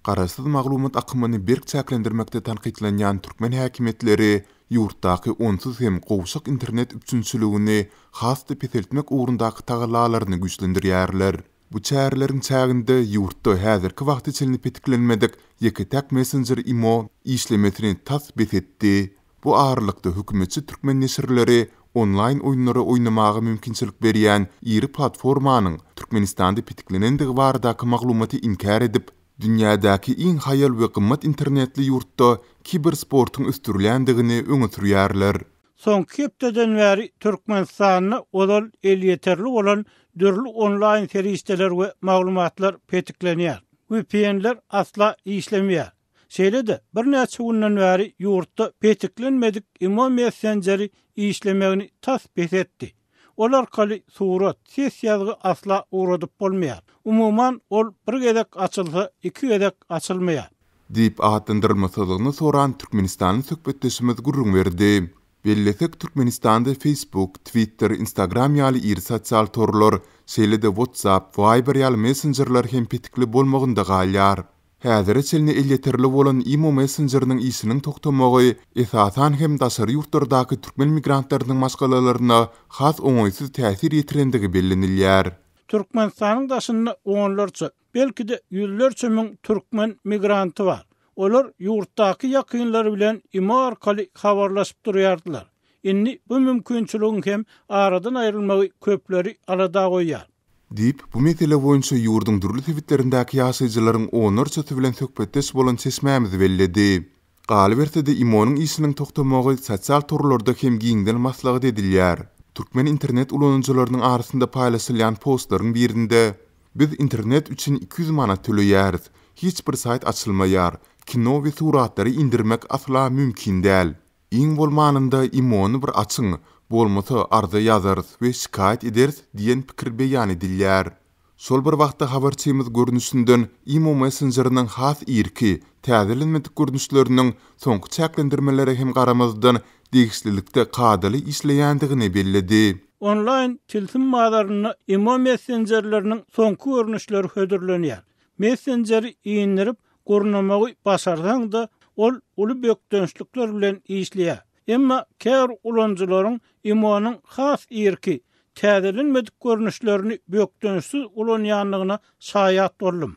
Garasyz maglumat akymyny berk çäklendirmekde tanqidlanýan türkmen häkimetleri ýurtdaky onsuz hem gowşak internet üçünçülügini hasty peteltmek ugrundaky tagallalaryny güýçlendirýärler. Bu çärlerin çäginde ýurtda häzirki wagt içinde petiklenmedik ýeketek Messenger imo işlemesini tasbit etdi. Bu ağırlykda hökümetçi türkmen nesirleri online oýunlary oýnamagy mümkinçilik berýän iri platformanyň Türkmenistanda petiklenendigi baradaky maglumaty inkar edip, dünyadaky iň hayal we gymmat internetli ýurtda kibersportyň üstüriländigini öňe sürýärler. Soňky hepdeden bäri Türkmenistanyny olal el ýeterli bolan dörli online serwisler we maglumatlar petiklenýär. VPN'ler asla işlemýär. Şeýle-de bir näçe gündan bäri ýurtda petiklenmedik imo Messengeri işlemegini tasbit etdi. Olar arkaly surat, ses ýazgy asla uradyp bolmaýar. Umuman ol bir gedek açylsa, iki gedek açylmaýar. Diýip ahatlandyrylmasalygyny soran Türkmenistanyň söhbetdeşimiz gurrun berdi. Bellesek Türkmenistanda Facebook, Twitter, Instagram ýaly iri sosial torlar, şeýle-de WhatsApp, Viber ýaly messengerler hem petikli bolmagynda galýar. Häzir çelni elýeterli bolan imo messengeriniň işiniň tokdamagy esasan hem daşary ýurtlardaky türkmen migrantlarynyň maşgalalaryna has oňoýsuz täsir ýetirendigi bellenilýär. Türkmenistanyň daşynda onlarça, belki-de ýüzlerçe miň türkmen migranty bar. Olar ýurtdaky ýakynlary bilen imo arkaly habarlaşyp durýardylar. Indi bu mümkinçiligiň hem aradan aýrylmagy köpleri alada goýýar. Diýip bu mesele boýunça ýurdun durly tewitlerindäki ýaşaýjylaryň onarça bilen söhbetdeş bolan sesmämizi belledi. Galy berse-de imonyň işiniň tokdamagy sosial torlarda hem giňden maslahat edilýär. Türkmen internet ulanjylarynyň arasynda paýlaşylýan postlaryň birinde biz internet üçin 200 manat töleýäris. Hiç bir sayt açylmaýar. Kino we suratlary indirmek asla mümkin däl. Iň bolmanynda imony bir açyň, bolmasa arda ýazarys we şikayet ederiz diýen pikir beýan edilýär. Şol bir wagtda habarçymyz görnüşinden imo messengeriniň has irki, täzelenmedik görnüşleriniň soňky çäklendirmeleri hem garamazdan degişlilikde kadaly işleýändigini belledi. Online tilsim mağdararyny imo messengerleriniň soňky görnüşleri hödürlenýär. Messengeri iňdirip gornamagy başarsaň da ol uly bökdönçlükler bilen işleýär. Emma kär ulanjylaryň imonyň has irki, täzelenmedik görnüşlerini bökdönçsiz ulanýanlygyna şaýat boldum.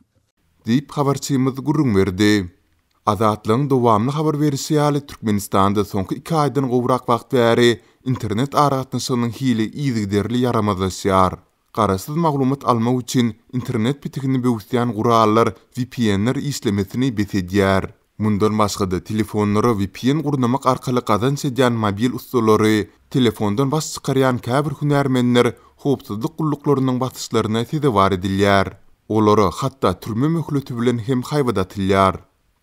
Diýip habarçymyz gurrun berdi. Azatlyň dowamly habar berişi ýaly Türkmenistanda soňky 2 aýdan gowrak wagt bäri internet aragatnaşynyň hili ýygyderli yaramazlaşýar. Garasyz maglumat almak üçin internet pitigini böwüsýän gurallar VPN'ler işlemesini besedýär. Mundan başga-da telefonlary VPN gurnamak arkaly gazanç edýän mobil usullary, telefondan baş çykarýan käbir hünärmenler howpsuzlyk gulluklarının batyşlaryna sezewar edilýär. Olary hatda türme möhleti bilen hem haýbadatylýar.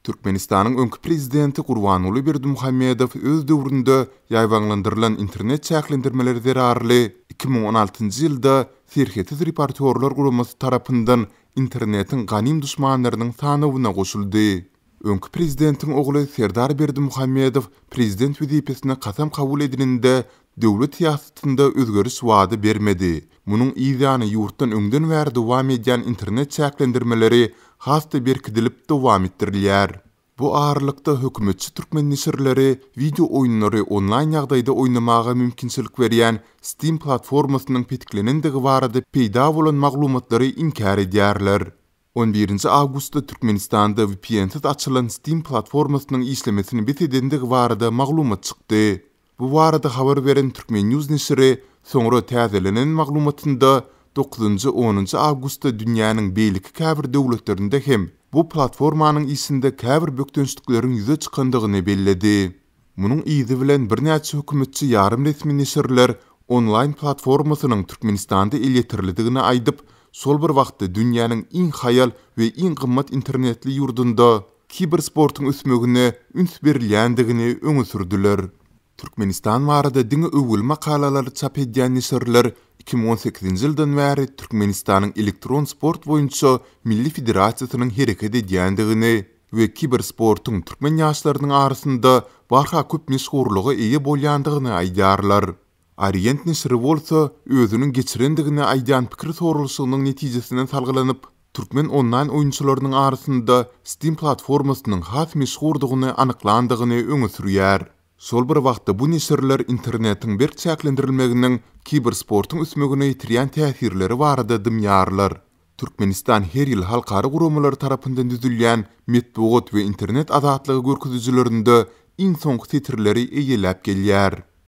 Türkmenistanyň öňkü prezidenti Gurbanuly Berdimuhammedow öz döwründe ýaýwanlandyrylan internet çäklendirmeleri zerarly 2016-njy ýylda Serhetiz reporterler guramasy tarapyndan internetiň ganym düşmanlarynyň sanawyna goşuldy. Öňkü prezidentiň ogly Serdar Berdimuhammedow prezident wezipesine kasam kabul edilende döwlet siýasatynda özgörüş wady bermedi. Munyň ýygyny ýurtdan öňden bäri dowam edýän internet çäklendirmeleri hasta berkidilip dowam etdirilýär. Bu ağırlykda hökümetçi türkmen nesirleri video oýunlary online ýagdaýda oýnamaga mümkinçilik berýän Steam platformasynyň petiklenendigi barada peýda bolan maglumatlary inkar edýärler. 11 awgustda Türkmenistanda VPN-siz açylan Steam platformasynyň işlemesini besedendigi barada maglumat çykdy. Bu barada habar beren Türkmen News nesiri soňra täzelenen maglumatynda 9-10 awgustda dünýäniň beýleki käbir döwletlerinde hem bu platformanyň isinde käbir bökdönçlikleriň ýüze çykandygyny belledi. Munyň ýyzy bilen bir näçe hökümetçi ýarym resmi nesirler online platformasynyň Türkmenistanda elýetirlidigini aýdyp, sol bir wagtda dünýäniň iň hayal we iň gymmat internetli ýurdunda kibersportyň üsmegine üns berilýändigini öňe sürdüler. Türkmenistan barada diňe öwül makalalary çap edýän nesirler 2018-nji ýyldan bäri Türkmenistanyň elektron sport boýunça Milli Federasiýasynyň hereket edýändigini we kibersportyň türkmen ýaşlarynyň arasynda barha köp meşhurlygy eýe bolýandygyny aýdýarlar. Orient nesiri bolsa özüniň geçirendigini aýdýan pikir sorulşygynyň netijesinden salgylanyp, Türkmen online oyunçularının arasında Steam platformasynyň has meşhurdygyny anyklandygyny öňe sürýär. Sol bir wagtda bu nesirler internetiň bir çäklendirilmeginiň kibersportyň üsmegine ýitirýän täsirleri barada dymýarlar. Türkmenistan her ýyl halkary guramalar tarapyndan düzülýän metbuat we internet azatlygy görkezüjilerinde iň soňky titirleri eýelläp gelýär.